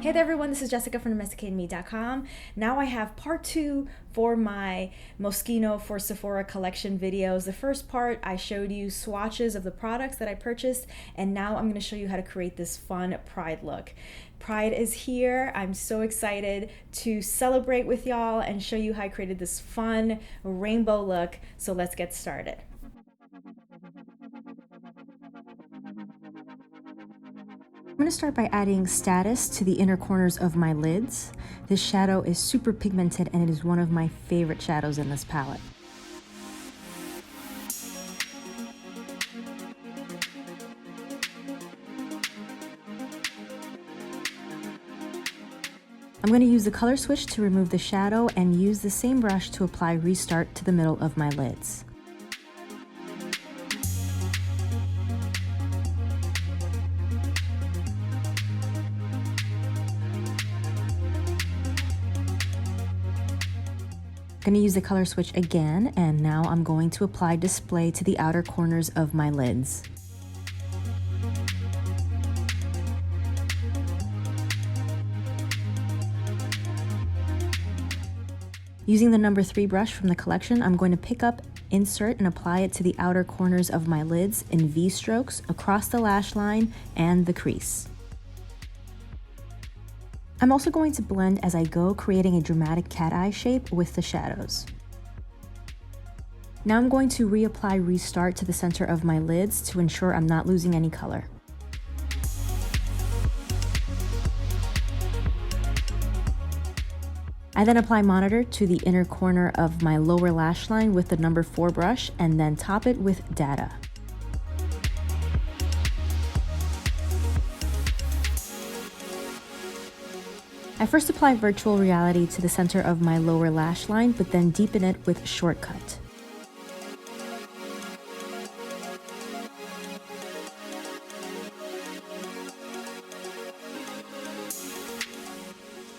Hey there everyone, this is Jessica from DomesticatedMe.com. Now I have part 2 for my Moschino for Sephora Collection videos. The first part I showed you swatches of the products that I purchased, and now I'm going to show you how to create this fun Pride look. Pride is here. I'm so excited to celebrate with y'all and show you how I created this fun rainbow look. So let's get started. I'm going to start by adding status to the inner corners of my lids. This shadow is super pigmented and it is one of my favorite shadows in this palette. I'm going to use the color switch to remove the shadow and use the same brush to apply Restart to the middle of my lids. I'm going to use the color switch again, and now I'm going to apply display to the outer corners of my lids. Using the number 3 brush from the collection, I'm going to pick up, insert, and apply it to the outer corners of my lids in V strokes across the lash line and the crease. I'm also going to blend as I go, creating a dramatic cat eye shape with the shadows. Now I'm going to reapply Restart to the center of my lids to ensure I'm not losing any color. I then apply Monitor to the inner corner of my lower lash line with the number 4 brush and then top it with Data. I first apply Virtual Reality to the center of my lower lash line, but then deepen it with Shortcut.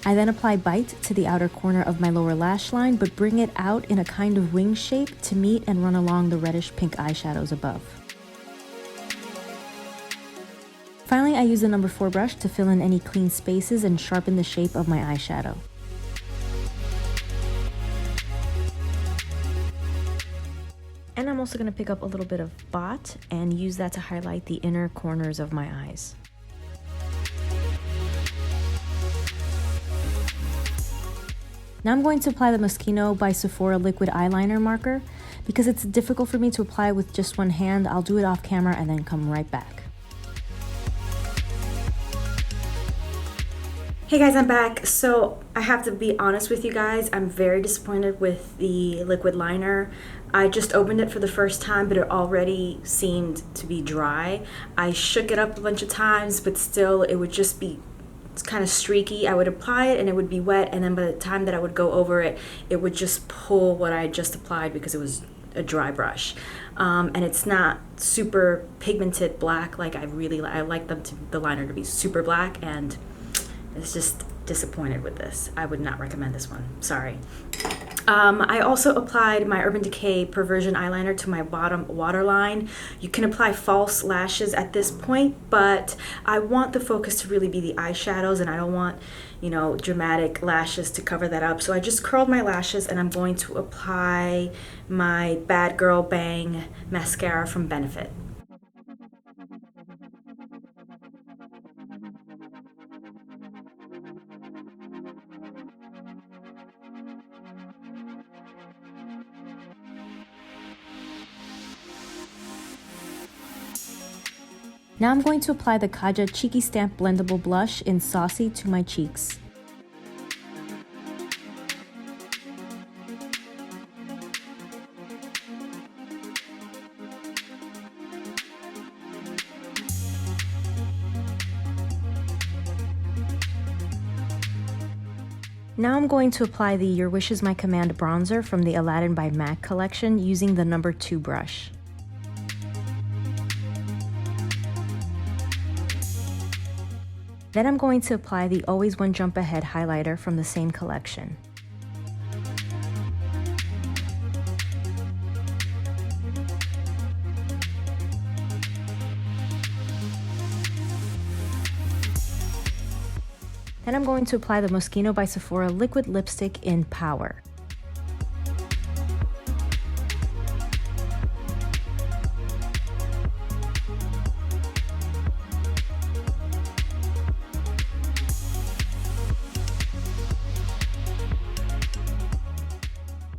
I then apply Bite to the outer corner of my lower lash line, but bring it out in a kind of wing shape to meet and run along the reddish pink eyeshadows above. Finally, I use the number 4 brush to fill in any clean spaces and sharpen the shape of my eyeshadow. And I'm also going to pick up a little bit of Bot and use that to highlight the inner corners of my eyes. Now I'm going to apply the Moschino by Sephora liquid eyeliner marker. Because it's difficult for me to apply with just one hand, I'll do it off camera and then come right back. Hey guys, I'm back. So I have to be honest with you guys, I'm very disappointed with the liquid liner. I just opened it for the first time, but it already seemed to be dry. I shook it up a bunch of times, but still it would just be kind of streaky. I would apply it and it would be wet, and then by the time that I would go over it, it would just pull what I just applied because it was a dry brush. And it's not super pigmented black like I like the liner to be super black, and it's just disappointed with this. I would not recommend this one. Sorry. I also applied my Urban Decay Perversion eyeliner to my bottom waterline. You can apply false lashes at this point, but I want the focus to really be the eyeshadows, and I don't want, you know, dramatic lashes to cover that up. So I just curled my lashes, and I'm going to apply my Bad Girl Bang mascara from Benefit. Now I'm going to apply the Kaja Cheeky Stamp Blendable Blush in Saucy to my cheeks. Now I'm going to apply the Your Wish Is My Command bronzer from the Aladdin by MAC collection using the number 2 brush. Then I'm going to apply the Always One Jump Ahead highlighter from the same collection. Then I'm going to apply the Moschino by Sephora liquid lipstick in Power.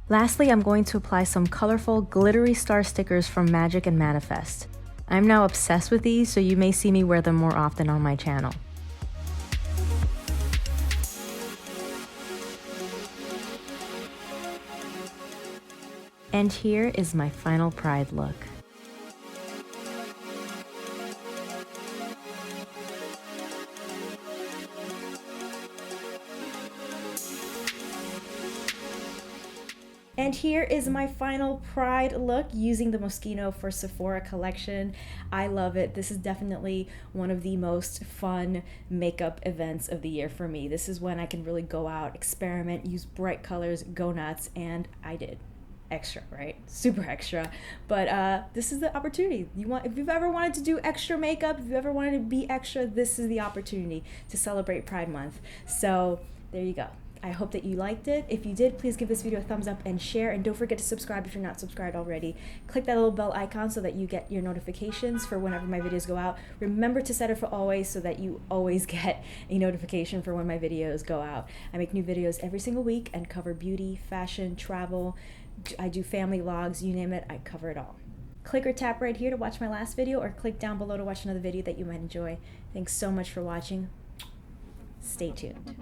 Lastly, I'm going to apply some colorful glittery star stickers from Magic and Manifest. I'm now obsessed with these, so you may see me wear them more often on my channel. And here is my final Pride look. And here is my final Pride look using the Moschino for Sephora collection. I love it. This is definitely one of the most fun makeup events of the year for me. This is when I can really go out, experiment, use bright colors, go nuts, and I did. Extra, right? Super extra. But this is the opportunity. If you've ever wanted to do extra makeup, if you've ever wanted to be extra, this is the opportunity to celebrate Pride Month. So there you go. I hope that you liked it. If you did, please give this video a thumbs up and share, and don't forget to subscribe if you're not subscribed already. Click that little bell icon so that you get your notifications for whenever my videos go out. Remember to set it for always so that you always get a notification for when my videos go out. I make new videos every single week and cover beauty, fashion, travel. I do family vlogs, you name it, I cover it all. Click or tap right here to watch my last video, or click down below to watch another video that you might enjoy. Thanks so much for watching. Stay tuned.